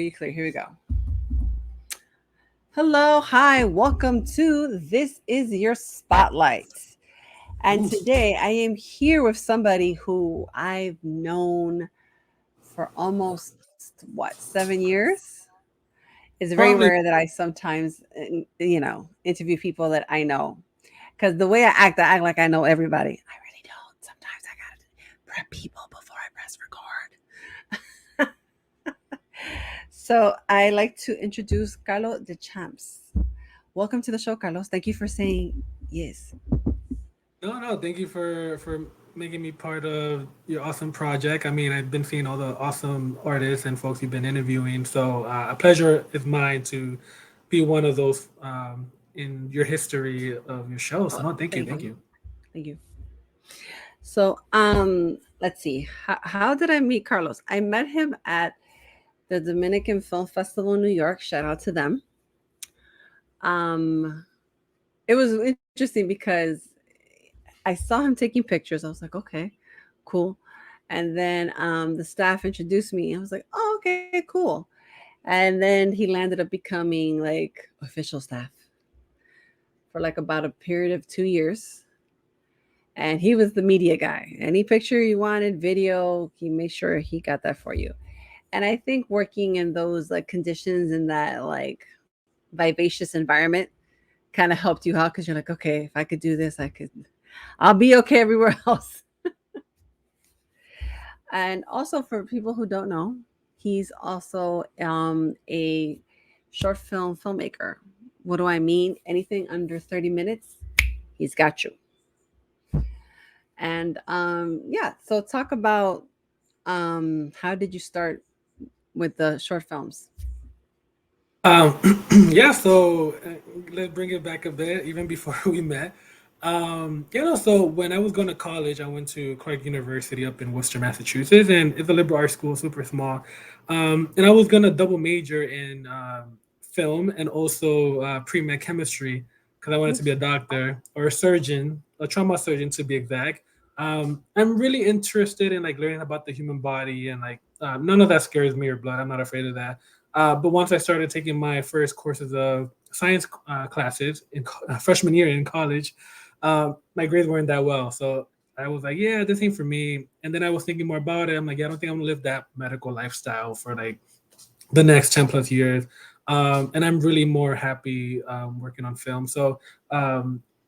hear you clear. Here we go. Hello, hi, welcome to This Is Your Spotlight. And Ooh, today I am here with somebody who I've known for almost, what, 7 years? It's very probably. rare that I sometimes, interview people that I know. Because the way I act like I know everybody. I really don't. Sometimes I got to prep people before I press record. So I like to introduce Carlos Deschamps. Welcome to the show, Carlos. Thank you for saying yes. No. Thank you for making me part of your awesome project. I mean, I've been seeing all the awesome artists and folks you've been interviewing. So a pleasure is mine to be one of those in your history of your show. So Oh, no, thank you, thank thank you. you. Thank you. So, let's see. How did I meet Carlos? I met him at the Dominican Film Festival in New York. Shout out to them. Um, it was interesting because I saw him taking pictures. I was like, okay, cool. And then the staff introduced me. I was like, oh, okay, cool. And then he landed up becoming like official staff for like about a period of 2 years. And he was the media guy. Any picture you wanted, video, he made sure he got that for you. And I think working in those like conditions in that like vivacious environment kind of helped you out because you're like, okay, if I could do this, I'll be okay everywhere else. And also for people who don't know, he's also a short film filmmaker. What do I mean? Anything under 30 minutes, he's got you. And yeah, so talk about how did you start with the short films? Um, yeah, so let's bring it back a bit, even before we met. So when I was going to college, I went to Clark University up in Worcester, Massachusetts, and it's a liberal arts school, super small. And I was going to double major in film and also pre-med chemistry because I wanted to be a doctor or a surgeon, a trauma surgeon to be exact. I'm really interested in like learning about the human body and like none of that scares me or blood. I'm not afraid of that. But once I started taking my first courses of science classes in freshman year in college, my grades weren't that well. So I was like, yeah, this ain't for me. And then I was thinking more about it. I'm like, yeah, I don't think I'm gonna live that medical lifestyle for like the next 10 plus years. And I'm really more happy working on film. So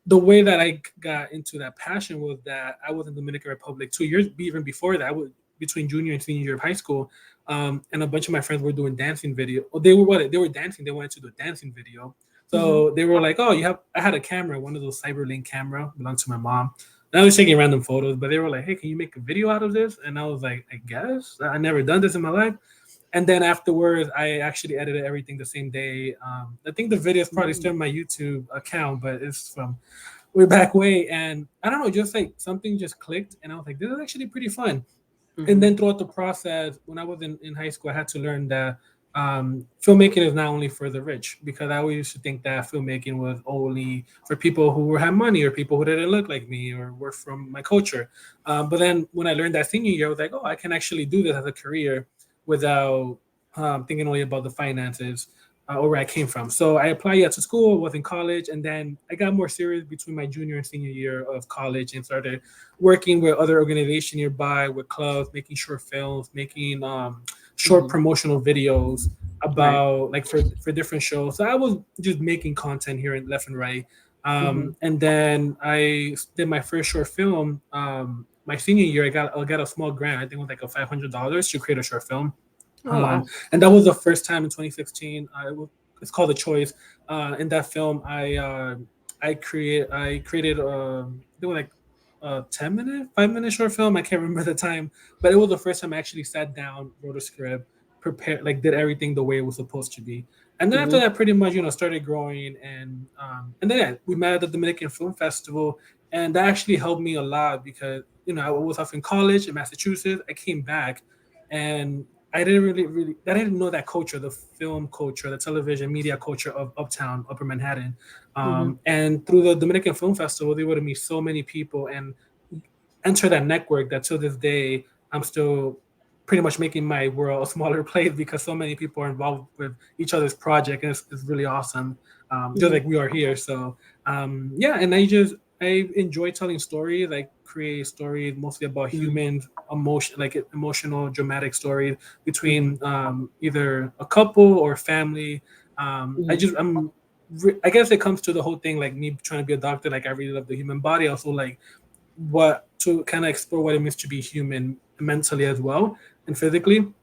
the way that I got into that passion was that I was in the Dominican Republic 2 years, even before that, I was between junior and senior year of high school. And a bunch of my friends were doing dancing video. Or they were what? They were dancing. They wanted to do a dancing video. Mm-hmm. So they were like, oh, I had a camera, one of those Cyberlink camera, belonged to my mom. And I was taking random photos, but they were like, hey, can you make a video out of this? And I was like, I guess. I never done this in my life. And then afterwards, I actually edited everything the same day. I think the video is probably still Mm-hmm. on my YouTube account, but it's from way back way. And I don't know, just like something just clicked, and I was like, this is actually pretty fun. And Mm-hmm. then throughout the process, when I was in high school, I had to learn that filmmaking is not only for the rich, because I always used to think that filmmaking was only for people who had money or people who didn't look like me or were from my culture. But then when I learned that senior year, I was like, oh, I can actually do this as a career without thinking only about the finances or where I came from. So I applied to school, was in college, and then I got more serious between my junior and senior year of college and started working with other organizations nearby, with clubs, making short films, making short Mm-hmm. promotional videos Right. about like for different shows. So I was just making content here and left and right. Mm-hmm. And then I did my first short film. My senior year, I got a small grant. I think it was like a $500 to create a short film. Oh wow. And that was the first time in 2016. It's called The Choice. In that film, I created they were like a 10-minute, 5-minute short film. I can't remember the time, but it was the first time I actually sat down, wrote a script, prepared, like did everything the way it was supposed to be. And then after Mm-hmm. that, pretty much started growing, and then yeah, we met at the Dominican Film Festival, and that actually helped me a lot because I was off in college in Massachusetts. I came back, and I didn't really, I didn't know that culture, the film culture, the television media culture of Uptown, Upper Manhattan. Mm-hmm. And through the Dominican Film Festival, they would meet so many people and enter that network that to this day I'm still pretty much making my world a smaller place because so many people are involved with each other's project, and it's really awesome. Just Hmm. like we are here. So yeah, and I enjoy telling stories. I create stories mostly about Hmm. humans, emotion, like emotional, dramatic stories Hmm. between either a couple or family. I Hmm. just I guess it comes to the whole thing, like me trying to be a doctor. Like I really love the human body. Also, like what to kind of explore what it means to be human mentally as well and physically.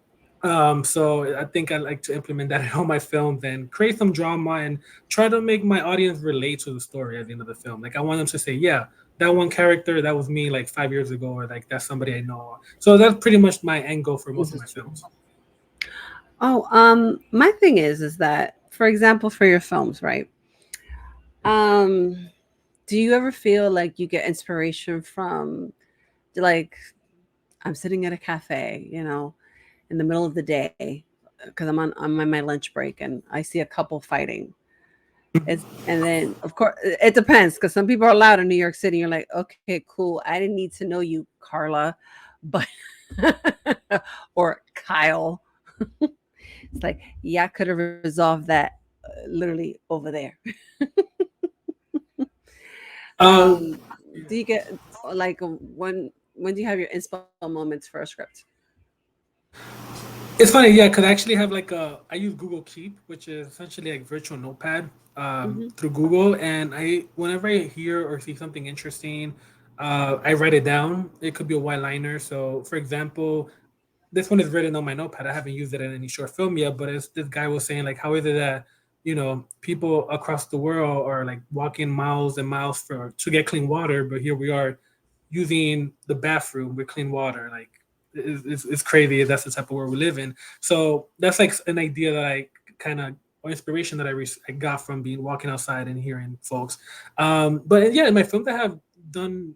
So I think I like to implement that in all my films and create some drama and try to make my audience relate to the story at the end of the film. Like I want them to say, yeah, that one character that was me like 5 years ago, or like that's somebody I know. So that's pretty much my end goal for most This of my is true. films. Oh, my thing is that, for example, for your films, right? Um, do you ever feel like you get inspiration from, like, I'm sitting at a cafe, in the middle of the day, because I'm on my lunch break and I see a couple fighting. And then of course it depends, because some people are loud in New York City. You're like, okay, cool. I didn't need to know you, Carla, but or Kyle. It's like, yeah, I could have resolved that literally over there. Um, Um, do you get like when do you have your inspo moments for a script? It's funny, yeah, because I actually have like I use Google Keep, which is essentially like virtual notepad Hmm. through Google, and whenever I hear or see something interesting, I write it down. It could be a one liner. So, for example, this one is written on my notepad. I haven't used it in any short film yet, but it's this guy was saying like, how is it that people across the world are like walking miles and miles for to get clean water, but here we are using the bathroom with clean water. Like it's crazy. That's the type of world we live in. So that's like an idea that I kind of or inspiration that I got from being walking outside and hearing folks. But yeah, in my films I have done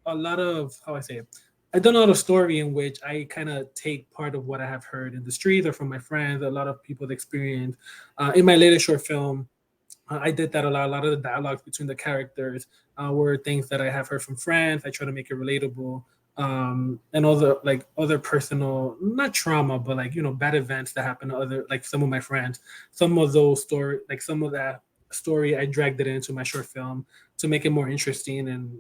a lot of how I say it. I've done a lot of story in which I kind of take part of what I have heard in the streets or from my friends, a lot of people's experience. In my latest short film, I did that a lot. A lot of the dialogues between the characters were things that I have heard from friends. I try to make it relatable, and other personal, not trauma, but like bad events that happen to other like some of my friends. Some of those story, like some of that story, I dragged it into my short film to make it more interesting and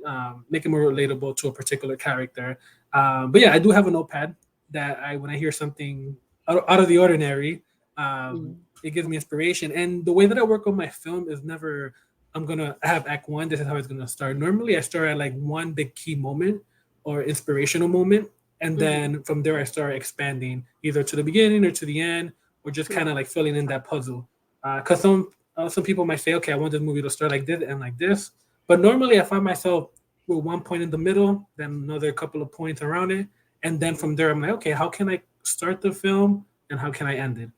make it more relatable to a particular character. But yeah, I do have a notepad that when I hear something out of the ordinary. Um, Hmm. it gives me inspiration. And the way that I work on my film is never I'm gonna have act one. This is how it's gonna start. Normally, I start at like one big key moment or inspirational moment, and Hmm. then from there I start expanding either to the beginning or to the end, or just kind of like filling in that puzzle. Because some people might say, okay, I want this movie to start like this and like this, but normally I find myself with one point in the middle, then another couple of points around it, and then from there I'm like, okay, how can I start the film and how can I end it?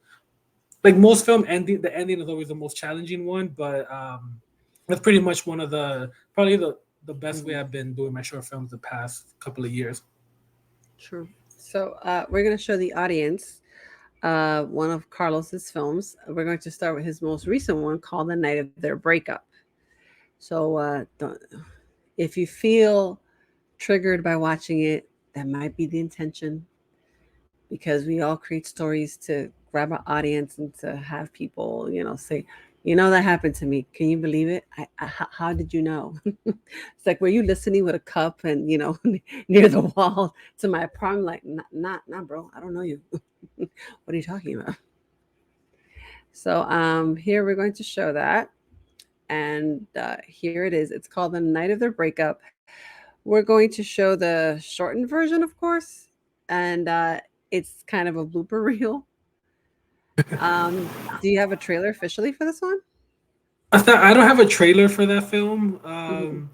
Like most film ending, the ending is always the most challenging one, but that's pretty much one of the probably the best way Hmm. I've been doing my short films the past couple of years. True. So we're going to show the audience one of Carlos's films. We're going to start with his most recent one called "The Night of Their Breakup." So if you feel triggered by watching it, that might be the intention, because we all create stories to grab our audience and to have people, say, that happened to me. Can you believe it? How did you know? It's like, were you listening with a cup and, near the wall to my apartment? Like, not, bro. I don't know you. What are you talking about? So here we're going to show that. And here it is. It's called The Night of Their Breakup. We're going to show the shortened version, of course. And it's kind of a blooper reel. Do you have a trailer officially for this one? I don't have a trailer for that film, Mhm.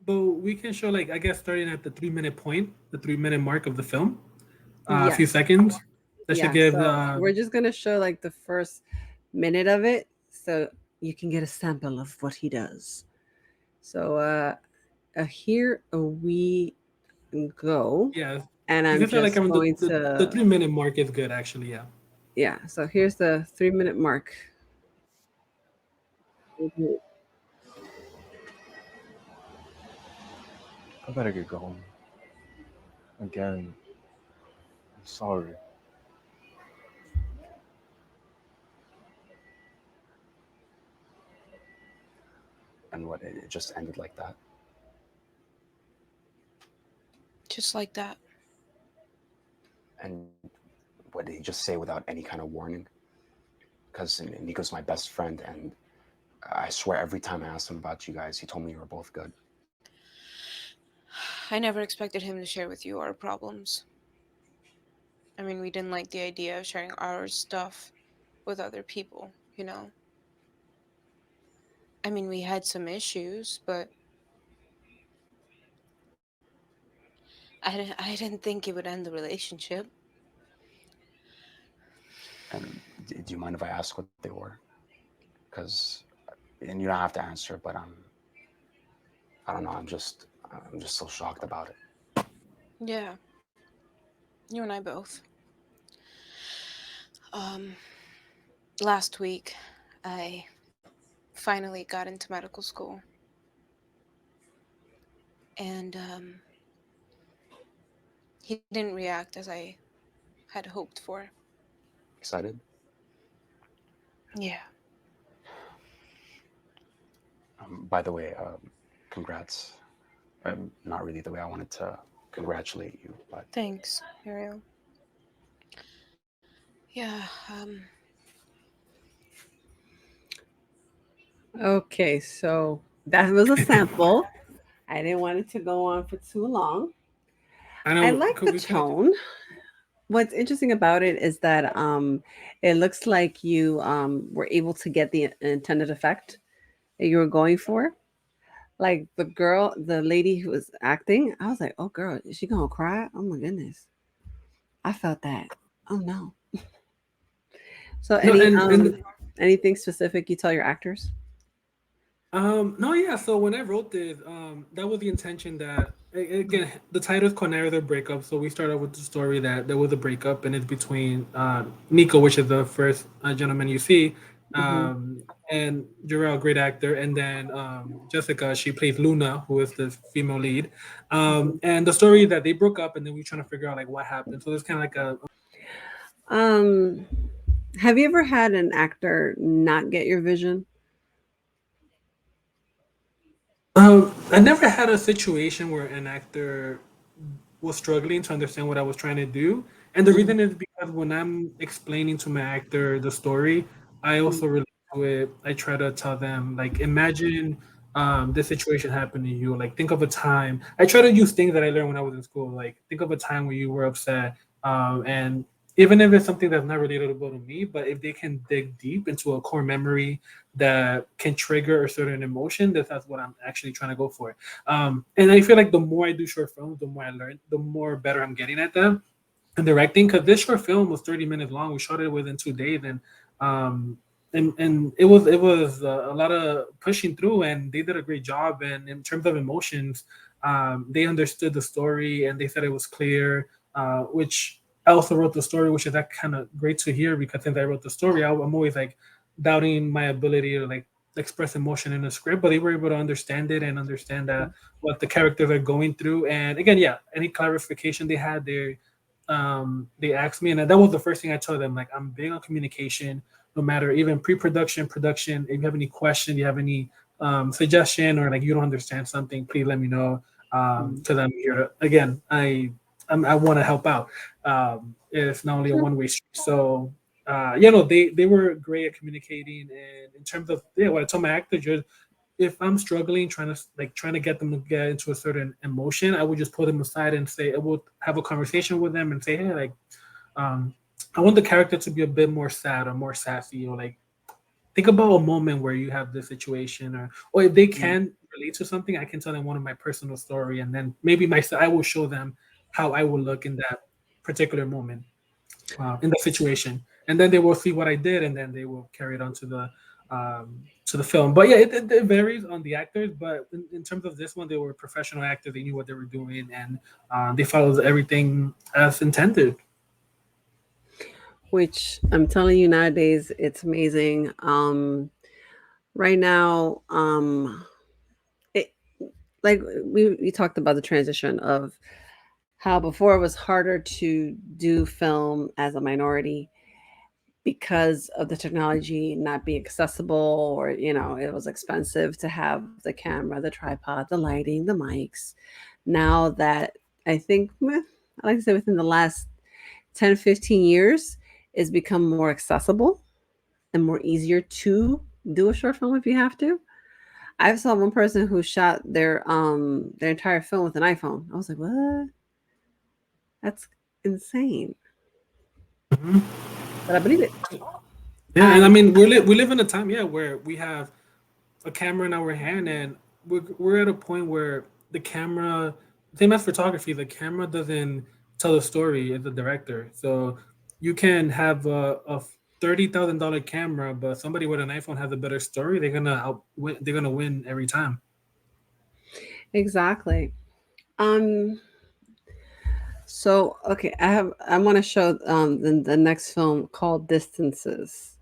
but we can show like I guess starting at the 3 minute point, the 3 minute mark of the film, a few Yes. seconds. That should Yeah. give So we're just going to show like the first minute of it so you can get a sample of what he does. So here we go. yeah. And You I'm can say like just around going the to, 3 minute mark is good actually. Yeah. yeah. So here's the 3 minute mark. Mhm. I better get going. Again, Sorry. And what, it just ended like that? Just like that. And what did he just say without any kind of warning? Because Nico's my best friend, and I swear every time I asked him about you guys, he told me you were both good. I never expected him to share with you our problems. I mean, we didn't like the idea of sharing our stuff with other people, you know? I mean, we had some issues, but I didn't think it would end the relationship. And do you mind if I ask what they were? Because, and you don't have to answer, but I don't know. I'm just so shocked about it. Yeah, you and I both. Um, Last week, I finally got into medical school, and he didn't react as I had hoped for. Excited? Yeah, By the way, congrats. Not really the way I wanted to congratulate you, but thanks, Ariel. Yeah, Okay, so that was a sample. I didn't want it to go on for too long. I I know. like Could the we could have. tone. What's interesting about it is that it looks like you were able to get the intended effect that you were going for. Like the girl, the lady who was acting, I was like, "Oh, girl, is she gonna cry? Oh my goodness, I felt that. Oh no." So, No, and anything specific you tell your actors? No, yeah. So when I wrote this, that was the intention that again the title is called Narrative Breakup. So we started with the story that there was a breakup and it's between Nico, which is the first gentleman you see, Hmm. and Jarrell, great actor, and then Jessica, she plays Luna, who is the female lead. Hmm. And the story that they broke up, and then we're trying to figure out like what happened. So there's kind of like a Um, have you ever had an actor not get your vision? I never had a situation where an actor was struggling to understand what I was trying to do. And the Hmm. reason is because when I'm explaining to my actor the story, I also relate to it. I try to tell them, like, imagine this situation happened to you. Like, think of a time. I try to use things that I learned when I was in school. Like, think of a time where you were upset. And even if it's something that's not relatable to me, but if they can dig deep into a core memory that can trigger a certain emotion, that's what I'm actually trying to go for. And I feel like the more I do short films, the more I learn, the more better I'm getting at them. And directing, because this short film was 30 minutes long. We shot it within 2 days, um, and it was a lot of pushing through, and they did a great job. And in terms of emotions, they understood the story, and they said it was clear. Which I also wrote the story, which is that kind of great to hear because since I wrote the story, I'm always like doubting my ability to like express emotion in a script, but they were able to understand it and understand what the characters are going through. And again, yeah, any clarification they had, they asked me, and that was the first thing I told them. Like, I'm big on communication, no matter even pre-production, production. If you have any question, you have any suggestion, or like you don't understand something, please let me know. Because I'm here again. I want to help out. It's not only a one-way street. So they were great at communicating, and in terms of what I told my actors, if I'm struggling trying to get them to get into a certain emotion, I would just put them aside and say I would have a conversation with them and say, hey, like um, I want the character to be a bit more sad or more sassy, or like think about a moment where you have this situation, or if they can relate to something, I can tell them one of my personal story, and then maybe I will show them how I will look in that particular moment, in the situation, and then they will see what I did, and then they will carry it on to the film. But yeah, it varies on the actors. But in terms of this one, they were professional actors. They knew what they were doing, and they followed everything as intended. Which I'm telling you nowadays, it's amazing. Right now, it, like we talked about the transition of how before it was harder to do film as a minority because of the technology not being accessible, or it was expensive to have the camera, the tripod, the lighting, the mics. Now that I think I like to say within the last 10, 15 years, it's become more accessible and more easier to do a short film if you have to. I saw one person who shot their entire film with an iPhone. I was like, what? That's insane. Mhm. But I believe it. Yeah, and I Um, mean we live in a time, yeah, where we have a camera in our hand, and we're at a point where the camera, same as photography, the camera doesn't tell a story as a director. So you can have a $30,000 camera, but somebody with an iPhone has a better story. They're gonna win every time. exactly. Um, so okay, I want to show the next film called Distances.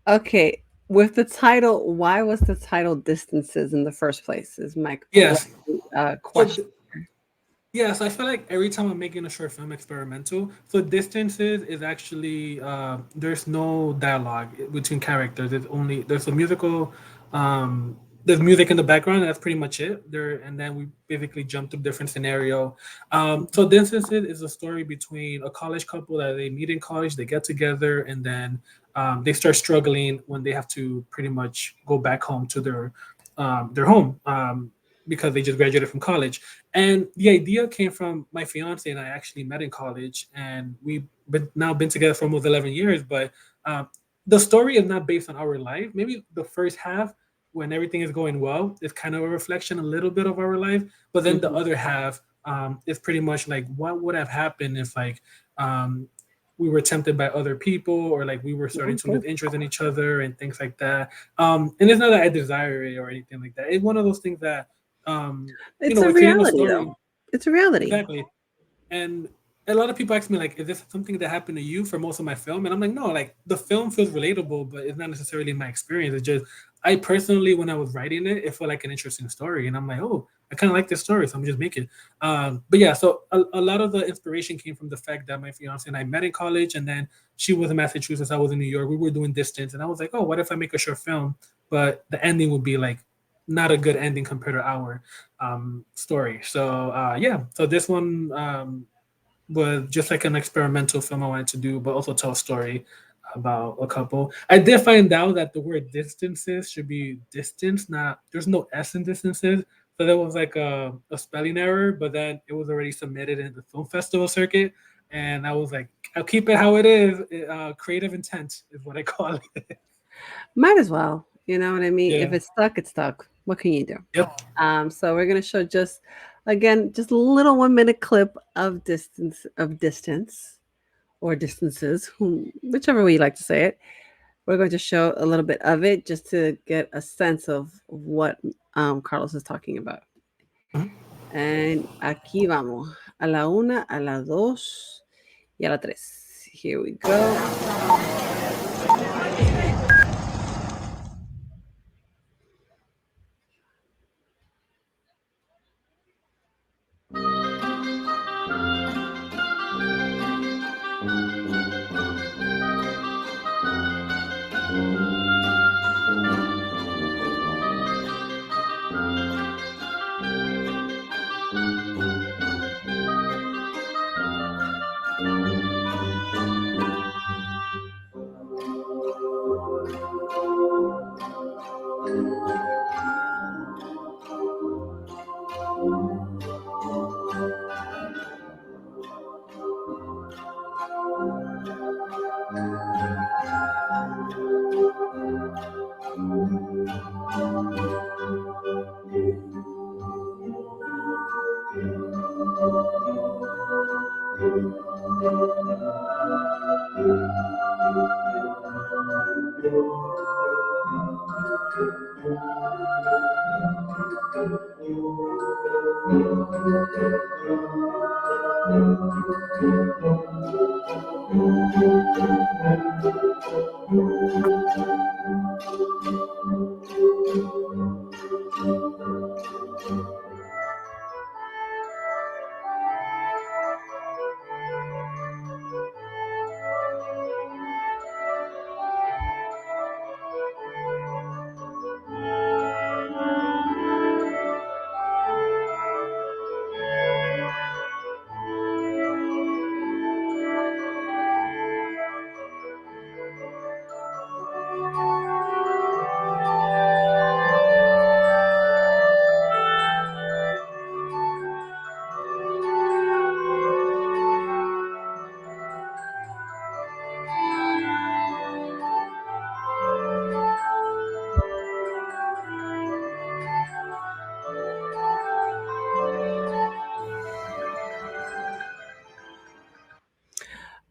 Okay, with the title, why was the title Distances in the first place? Is my Yes. So question. yeah, so I feel like every time I'm making a short film experimental, so distances is actually there's no dialogue between characters. There's a musical, um, there's music in the background. And that's pretty much it. There, and then we basically jump to different scenario. So distances is a story between a college couple that they meet in college, they get together, and then they start struggling when they have to pretty much go back home to their home, because they just graduated from college. And the idea came from my fiance and I actually met in college, and we've been together for almost 11 years. But um, the story is not based on our life. Maybe the first half, when everything is going well, is kind of a reflection, a little bit of our life. But then the Mhm. other half is pretty much like what would have happened if um, we were tempted by other people, or like we were starting to Okay. lose interest in each other and things like that. And it's not that I desire it or anything like that. It's one of those things that It's a we're creating a reality, story. though. It's a reality. Exactly. And a lot of people ask me like, is this something that happened to you for most of my film? And I'm like, no, like the film feels relatable, but it's not necessarily my experience. It's just I personally, when I was writing it, it felt like an interesting story. And I'm like, oh, I kind of like this story, so I'm just making it. But yeah, so a lot of the inspiration came from the fact that my fiance and I met in college, and then she was in Massachusetts, I was in New York. We were doing distance, and I was like, oh, what if I make a short film, but the ending would be like not a good ending compared to our story. So yeah, so this one was just like an experimental film I wanted to do, but also tell a story about a couple. I did find out that the word distances should be distance, not there's no S in distances. So there was like a spelling error, but then it was already submitted in the film festival circuit. And I was like, I'll keep it how it is. Creative intent is what I call it. Might as well. You know what I mean? If Yeah. it's stuck, it's stuck. What can you do? Yep. So we're gonna show just again just a little 1 minute clip of distance or distances, whichever way you like to say it. We're going to show a little bit of it just to get a sense of what Carlos is talking about. Mhm. And aquí vamos. A la una, a la dos y a la tres. Here we go.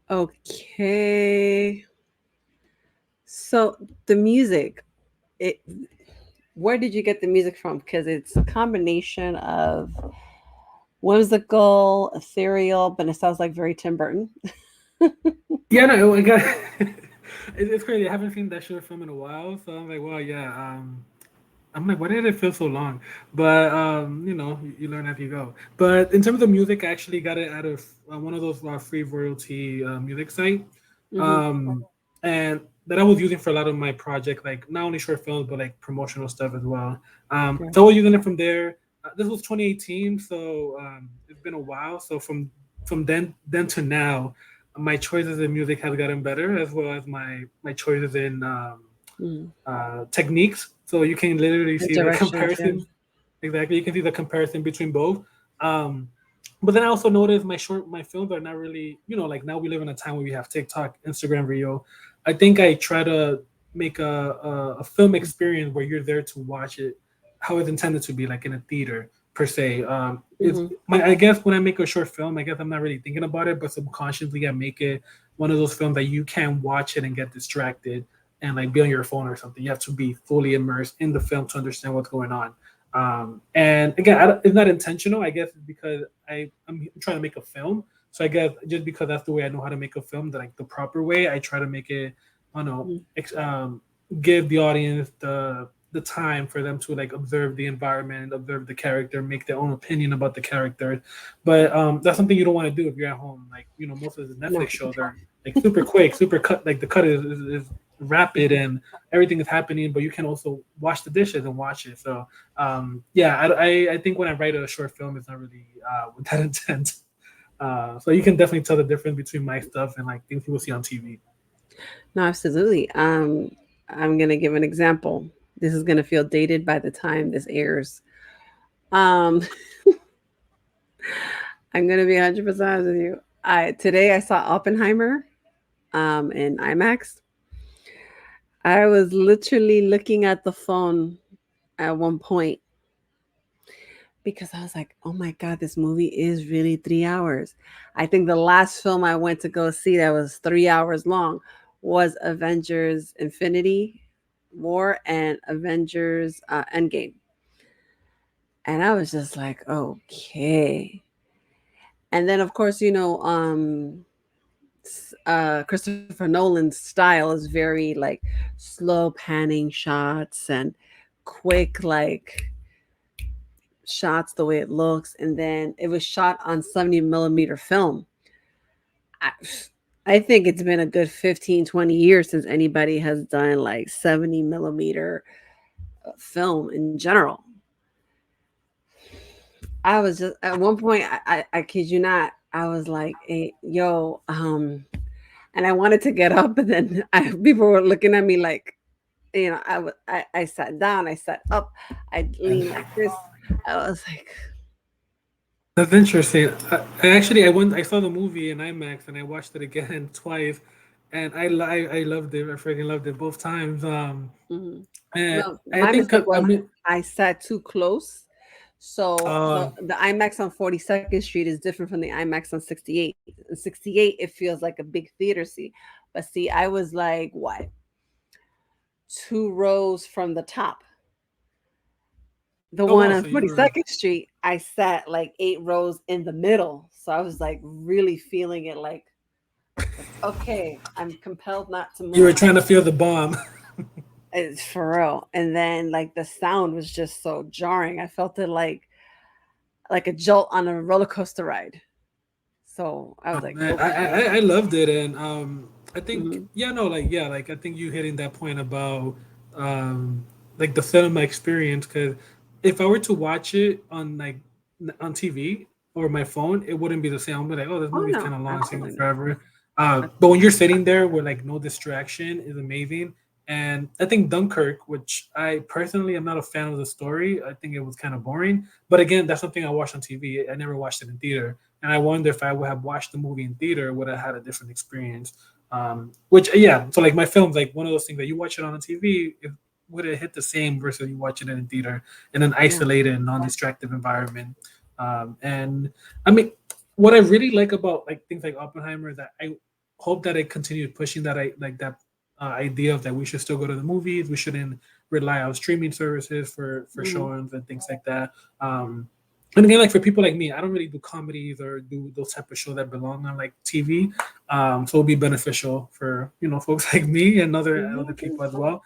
Okay. So the music, it where did you get the music from? Because it's a combination of whimsical, ethereal, but it sounds like very Tim Burton. Yeah, no, I got. It's crazy. I haven't seen that short film in a while, so I'm like, well, yeah. I'm like, why did it feel so long? But you learn as you go. But in terms of music, I actually got it out of one of those free royalty music site, Hmm. um, and that I was using for a lot of my project, like not only short films but like promotional stuff as well. Okay. So I was using it from there. This was 2018, so it's been a while. So from then to now, my choices in music have gotten better, as well as my choices in Mm. techniques. So you can literally The see the directions, yeah. comparison. Exactly, you can see the comparison between both. Um, but then I also noticed my films are not really, like now we live in a time where we have TikTok, Instagram Reel. I think I try to make a film experience where you're there to watch it how it's intended to be, like in a theater per se. It's Hmm. my I guess when I make a short film, I guess I'm not really thinking about it, but subconsciously I make it one of those films that you can watch it and get distracted and like be on your phone or something. You have to be fully immersed in the film to understand what's going on. And again, it's not intentional. I guess it's because I'm trying to make a film. So I guess just because that's the way I know how to make a film, like the proper way, I try to make it. I don't know, give the audience the time for them to like observe the environment, observe the character, make their own opinion about the character. But that's something you don't want to do if you're at home. Like most of the Netflix No. shows are like super quick, super cut. Like the cut is rapid and everything is happening, but you can also wash the dishes and watch it. So yeah, I think when I write a short film, it's not really with that intent. So you can definitely tell the difference between my stuff and like things people see on TV. No, absolutely. I'm gonna give an example. This is gonna feel dated by the time this airs. Um, I'm gonna be 100% honest with you. I today I saw Oppenheimer in IMAX. I was literally looking at the phone at one point because I was like, "Oh my god, this movie is really 3 hours." I think the last film I went to go see that was 3 hours long was Avengers: Infinity War and Avengers Endgame, and I was just like, "Okay." And then, of course, Christopher Nolan's style is very like slow panning shots and quick like shots the way it looks, and then it was shot on 70 millimeter film. I, I think it's been a good 15, 20 years since anybody has done like 70 millimeter film in general. I was just at one point, I kid you not, I was like, hey, yo, and I wanted to get up, but then people were looking at me like, I sat down, I sat up, I leaned like this. I was like, That's interesting. I saw the movie in IMAX and I watched it again twice, and I loved it. I freaking loved it both times. mhm. And No, I my think mistake I was mean, I sat too close. So uh, the IMAX on 42nd Street is different from the IMAX on 68. In 68, it feels like a big theater seat. But see, I was like, what, 2 rows from the top. The oh one wow, on so you were 42nd Street, I sat like 8 rows in the middle. So I was like really feeling it like okay, I'm compelled not to you were move. trying to feel the bomb. It's for real. And then like the sound was just so jarring. I felt it like a jolt on a roller coaster ride. So I Oh, was like, man, okay. I loved it, and I think Hmm. yeah, no, like yeah, like I think you hitting that point about um, like the cinema experience. Because if I were to watch it on like on TV or my phone, it wouldn't be the same. I'd be like, oh, this Oh movie's no, kind of long, it's taking absolutely not. forever. But when you're Absolutely. sitting there with like no distraction, is amazing. And I think Dunkirk, which I personally am not a fan of the story, I think it was kind of boring. But again, that's something I watched on TV. I never watched it in theater, and I wonder if I would have watched the movie in theater, would have had a different experience. Which yeah, so like my films, like one of those things that you watch it on the TV, it would have hit the same versus you watching it in theater in an Yeah. isolated, non-distractive environment. And I mean, what I really like about like things like Oppenheimer is that hope that it continued pushing that like that idea of that we should still go to the movies. We shouldn't rely on streaming services for Hmm. showings and things like that. And again, like for people like me, I don't really do comedies or do those type of shows that belong on like TV. So it'll be beneficial for folks like me and other Hmm. people as well.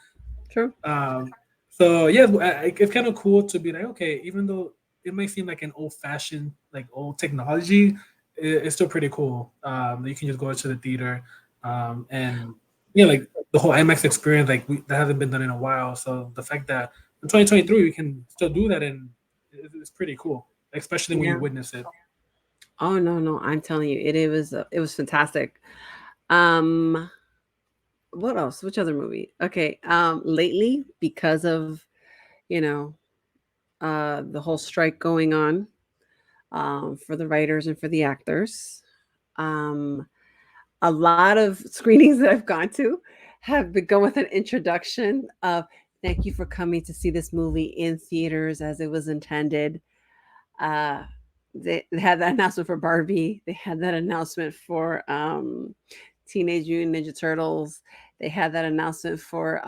True. Um, so yeah, it's kind of cool to be like, okay, even though it might seem like an old fashioned, like old technology, it's still pretty cool. You can just go into the theater, and yeah, like the whole IMAX experience, like that hasn't been done in a while. So the fact that in 2023 we can still do that, and it's pretty cool, especially when you Yeah. witness it. Oh no, no, I'm telling you, it was fantastic. Um, what else? Which other movie? Okay. Lately, because of you know the whole strike going on, for the writers and for the actors, um, a lot of screenings that I've gone to have begun with an introduction of "Thank you for coming to see this movie in theaters as it was intended." Uh, they had that announcement for Barbie. They had that announcement for Teenage Mutant Ninja Turtles. They had that announcement for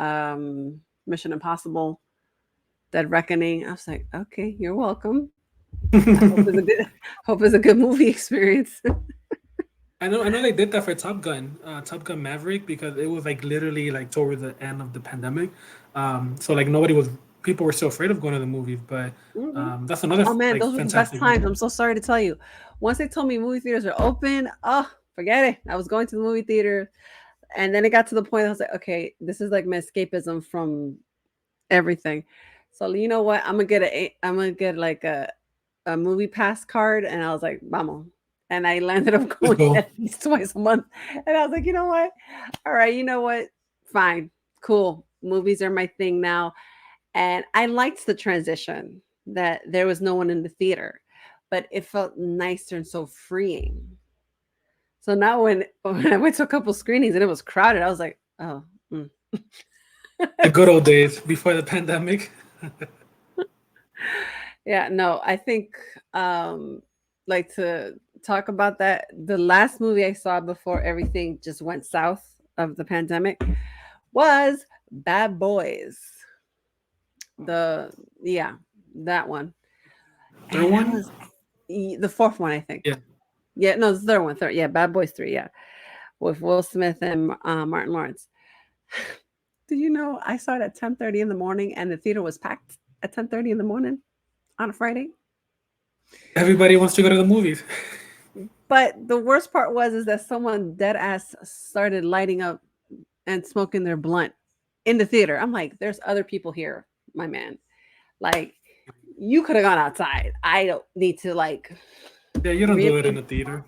Mission Impossible: Dead Reckoning. I was like, okay, you're welcome. I hope it's a good hope it's a good movie experience. I know they did that for Top Gun Maverick, because it was like literally like towards the end of the pandemic. So like people were still afraid of going to the movies, but Mhm. that's another Oh man, like those were the best fantastic times. movie. I'm so sorry to tell you. Once they told me movie theaters are open, oh, forget it. I was going to the movie theater, and then it got to the point I was like, okay, this is like my escapism from everything. So you know what? I'm gonna get like a movie pass card, and I was like, vamos. And I landed up Let's going go. at least twice a month. And I was like, you know what? All right, you know what? Fine, cool. Movies are my thing now. And I liked the transition that there was no one in the theater, but it felt nicer and so freeing. So now when I went to a couple screenings and it was crowded, I was like, oh, mm. The good old days before the pandemic. Yeah, no, I think like to talk about that. The last movie I saw before everything just went south of the pandemic was Bad Boys. The yeah, that one. Third And that one, was the fourth one, I think. yeah. Yeah, no, the third one. Third, yeah, Bad Boys 3, yeah, with Will Smith and Martin Lawrence. Did you know I saw it at 10:30 in the morning and the theater was packed at 10:30 in the morning on a Friday? Everybody wants to go to the movies. But the worst part was is that someone dead ass started lighting up and smoking their blunt in the theater. I'm like, there's other people here, my man. Like, you could have gone outside. I don't need to like Yeah, you don't do it in really the theater.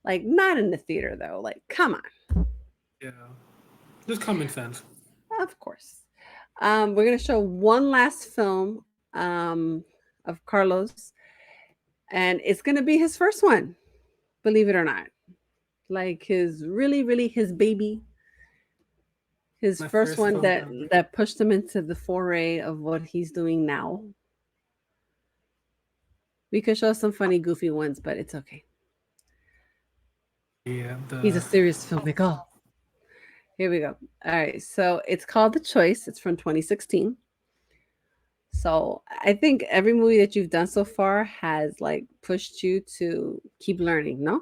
like not in the theater though. Like, come on. Yeah, just common sense. Of course. We're gonna show one last film of Carlos, and it's gonna be his first one, believe it or not. Like his really, really his baby, his My first first one film that ever. that pushed him into the foray of what he's doing now. We could show some funny, goofy ones, but it's okay. Yeah, He's a the serious filmmaker. Here we go. All right, so it's called The Choice. It's from 2016. So I think every movie that you've done so far has like pushed you to keep learning, no?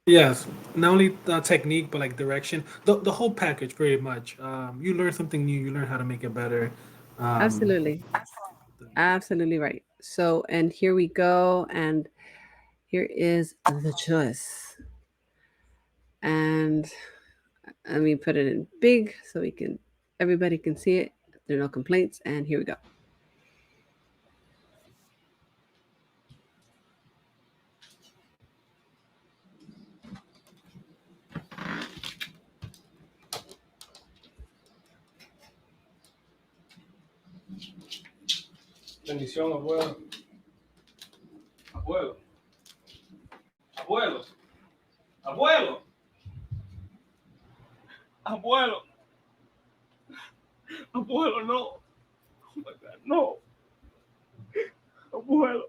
yes, not only the technique but like direction, the whole package pretty much. You learn something new, you learn how to make it better. Um, Absolutely. Absolutely right. So, and here we go. And here is The Choice. And let me put it in big so we can, everybody can see it. There are no complaints. And here we go. Bendición, abuelo. Abuelo. Abuelo. Abuelo. Abuelo. Abuelo, no. Oh my God, no. Abuelo.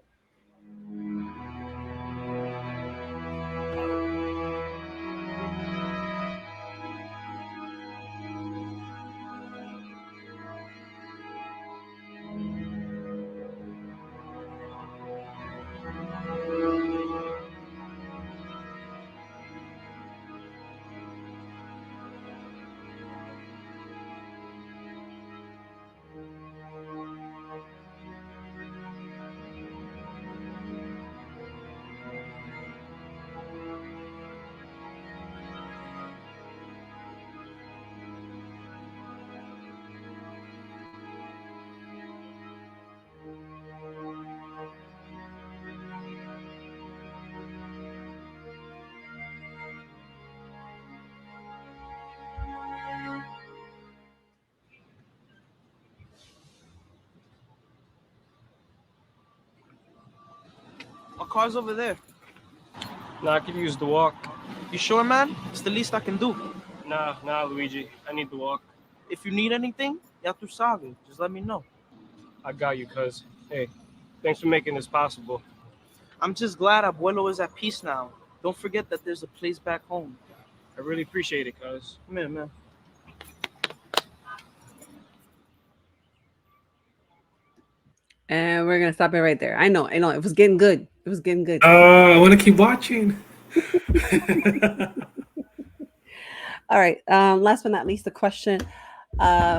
car's over there. Nah, I could use the walk. You sure, man? It's the least I can do. Nah, Luigi. I need the walk. If you need anything, ya tu sabes. Just let me know. I got you, cuz. Hey, thanks for making this possible. I'm just glad Abuelo is at peace now. Don't forget that there's a place back home. I really appreciate it, cuz. Come here, man. And we're gonna stop it right there. I know. It was getting good. It was getting good. I want to keep watching. All right. Last but not least, the question: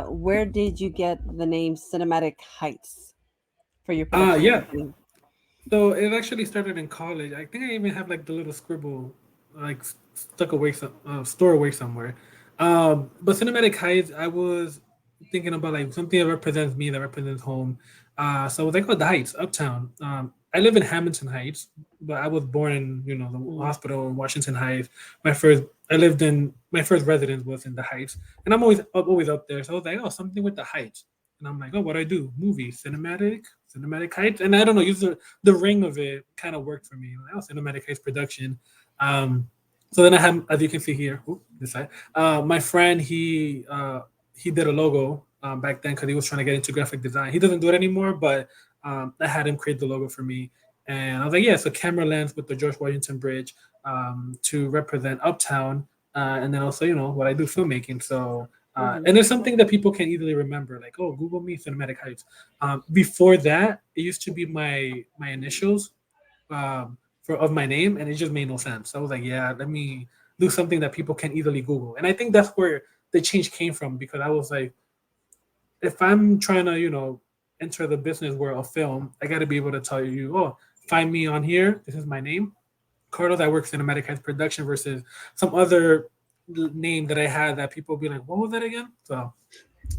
where did you get the name Cinematic Heights for your production Yeah. company? So it actually started in college. I think I even have like the little scribble, like stuck away some store away somewhere. But Cinematic Heights, I was thinking about like something that represents me, that represents home. So I was like, oh, the Heights, Uptown. I live in Hamilton Heights, but I was born in the Mm. hospital in Washington Heights. I lived in my first residence was in the Heights, and I'm always up there. So I was like, oh, something with the Heights. And I'm like, oh, what do I do? Movie, cinematic heights. And I don't know, use the ring of it kind of worked for me. Like, oh, cinematic heights production. Um, so then I have, as you can see here, this side. My friend, he did a logo back then because he was trying to get into graphic design. He doesn't do it anymore, but I had him create the logo for me. And I was like, yeah, so camera lens with the George Washington Bridge to represent Uptown, and then also what I do filmmaking. So Mhm. and it's something that people can easily remember, like, oh, Google me Cinematic Heights. Before that, it used to be my initials for of my name, and it just made no sense. So I was like, yeah, let me do something that people can easily Google, and I think that's where the change came from because I was like, if I'm trying to enter the business world of film, I got to be able to tell you, oh, find me on here. This is my name, Carlos. I work Cinematic Heights Production versus some other name that I had that people be like, what was that again? So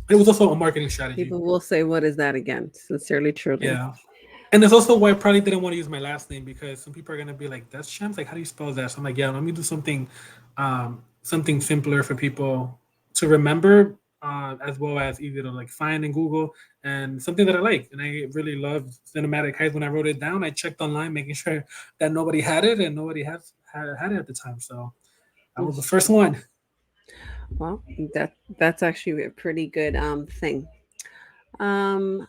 it was also a marketing strategy. People will say, "What is that again?" Sincerely, truly. Yeah. And it's also why I probably didn't want to use my last name because some people are gonna be like, "That's Shams. Like, how do you spell that?" So I'm like, "Yeah, let me do something simpler for people to remember, as well as easy to like find in Google, and something that I like." And I really loved Cinematic Heights when I wrote it down. I checked online, making sure that nobody had it and nobody had it at the time. So I was the first one. Well, that's actually a pretty good thing. Um,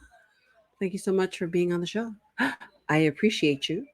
thank you so much for being on the show. I appreciate you.